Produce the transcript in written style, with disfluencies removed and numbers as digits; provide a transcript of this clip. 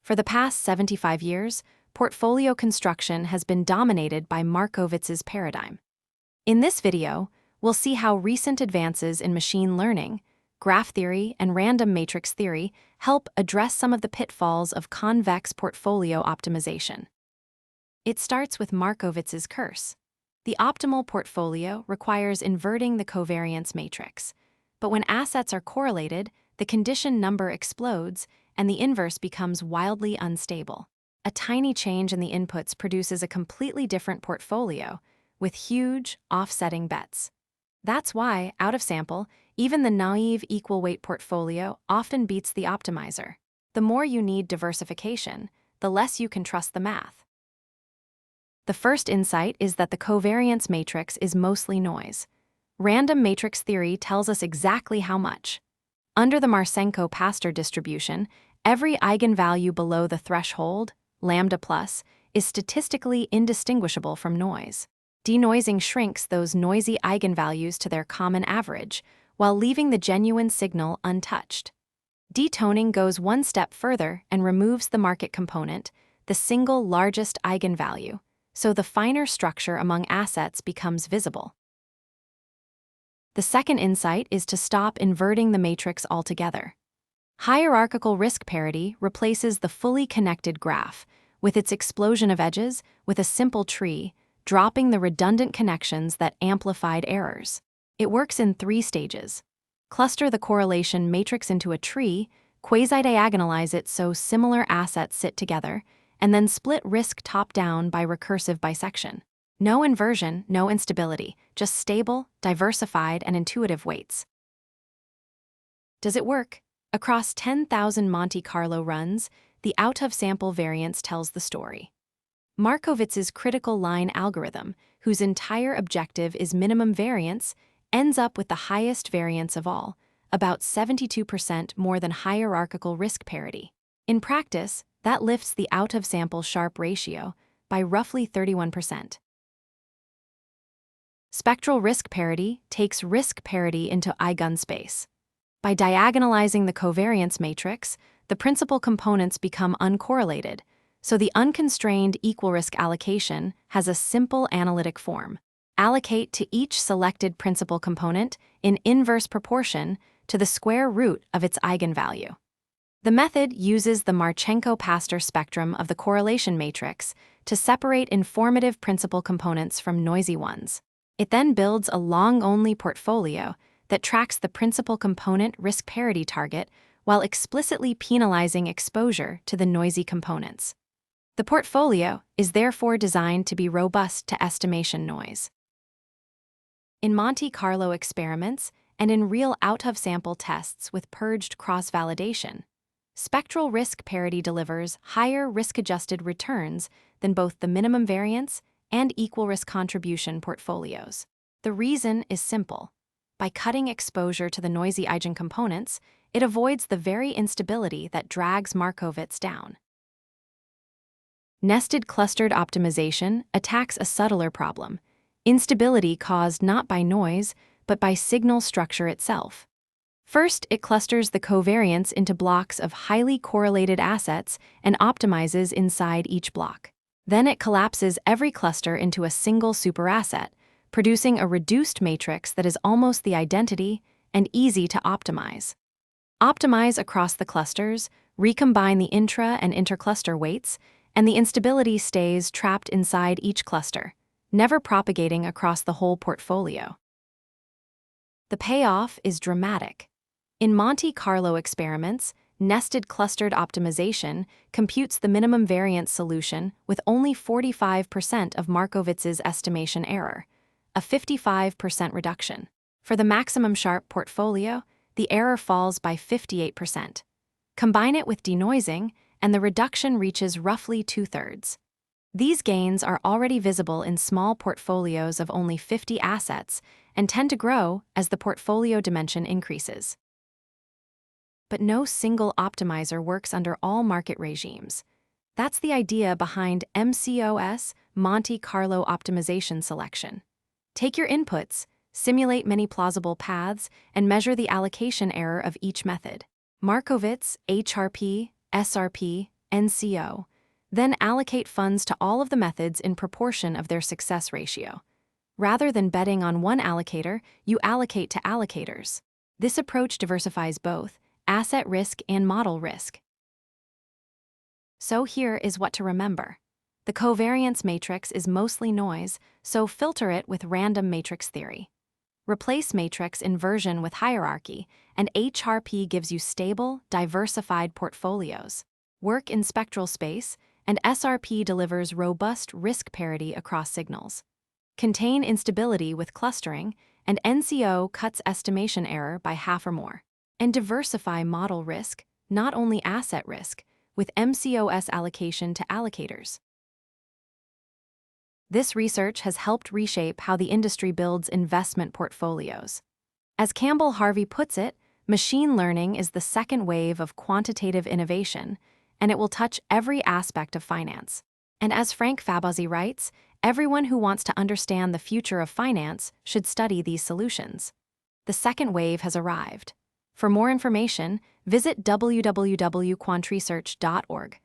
For the past 75 years, portfolio construction has been dominated by Markowitz's paradigm. In this video, we'll see how recent advances in machine learning, graph theory, and random matrix theory help address some of the pitfalls of convex portfolio optimization. It starts with Markowitz's curse. The optimal portfolio requires inverting the covariance matrix. But when assets are correlated, the condition number explodes and the inverse becomes wildly unstable. A tiny change in the inputs produces a completely different portfolio with huge, offsetting bets. That's why, out of sample, even the naive equal-weight portfolio often beats the optimizer. The more you need diversification, the less you can trust the math. The first insight is that the covariance matrix is mostly noise. Random matrix theory tells us exactly how much. Under the Markowitz-Pastor distribution, every eigenvalue below the threshold, lambda plus, is statistically indistinguishable from noise. Denoising shrinks those noisy eigenvalues to their common average, while leaving the genuine signal untouched. Detoning goes one step further and removes the market component, the single largest eigenvalue, so the finer structure among assets becomes visible. The second insight is to stop inverting the matrix altogether. Hierarchical risk parity replaces the fully connected graph, with its explosion of edges, with a simple tree, dropping the redundant connections that amplified errors. It works in 3 stages. Cluster the correlation matrix into a tree, quasi-diagonalize it so similar assets sit together, and then split risk top-down by recursive bisection. No inversion, no instability, just stable, diversified, and intuitive weights. Does it work? Across 10,000 Monte Carlo runs, the out-of-sample variance tells the story. Markowitz's critical line algorithm, whose entire objective is minimum variance, ends up with the highest variance of all, about 72% more than hierarchical risk parity. In practice, that lifts the out-of-sample Sharpe ratio by roughly 31%. Spectral risk parity takes risk parity into eigenspace. By diagonalizing the covariance matrix, the principal components become uncorrelated, so the unconstrained equal risk allocation has a simple analytic form. Allocate to each selected principal component in inverse proportion to the square root of its eigenvalue. The method uses the Markowitz-Pastor spectrum of the correlation matrix to separate informative principal components from noisy ones. It then builds a long-only portfolio that tracks the principal component risk parity target while explicitly penalizing exposure to the noisy components. The portfolio is therefore designed to be robust to estimation noise. In Monte Carlo experiments and in real out-of-sample tests with purged cross-validation, spectral risk parity delivers higher risk-adjusted returns than both the minimum variance and equal risk contribution portfolios. The reason is simple. By cutting exposure to the noisy eigencomponents, it avoids the very instability that drags Markowitz down. Nested clustered optimization attacks a subtler problem, instability caused not by noise, but by signal structure itself. First, it clusters the covariance into blocks of highly correlated assets and optimizes inside each block. Then it collapses every cluster into a single superasset, producing a reduced matrix that is almost the identity and easy to optimize. Optimize across the clusters, recombine the intra- and intercluster weights, and the instability stays trapped inside each cluster, never propagating across the whole portfolio. The payoff is dramatic. In Monte Carlo experiments, nested clustered optimization computes the minimum variance solution with only 45% of Markowitz's estimation error, a 55% reduction. For the maximum Sharpe portfolio, the error falls by 58%. Combine it with denoising, and the reduction reaches roughly 2/3. These gains are already visible in small portfolios of only 50 assets and tend to grow as the portfolio dimension increases. But no single optimizer works under all market regimes. That's the idea behind MCOS, Monte Carlo optimization selection. Take your inputs, simulate many plausible paths, and measure the allocation error of each method. Markowitz, HRP, SRP, NCO. Then allocate funds to all of the methods in proportion of their success ratio. Rather than betting on one allocator, you allocate to allocators. This approach diversifies both asset risk and model risk. So here is what to remember. The covariance matrix is mostly noise, so filter it with random matrix theory. Replace matrix inversion with hierarchy, and HRP gives you stable, diversified portfolios. Work in spectral space, and SRP delivers robust risk parity across signals. Contain instability with clustering, and NCO cuts estimation error by half or more. And diversify model risk, not only asset risk, with MCOS allocation to allocators. This research has helped reshape how the industry builds investment portfolios. As Campbell Harvey puts it, machine learning is the second wave of quantitative innovation, and it will touch every aspect of finance. And as Frank Fabazi writes, everyone who wants to understand the future of finance should study these solutions. The second wave has arrived. For more information, visit www.quantresearch.org.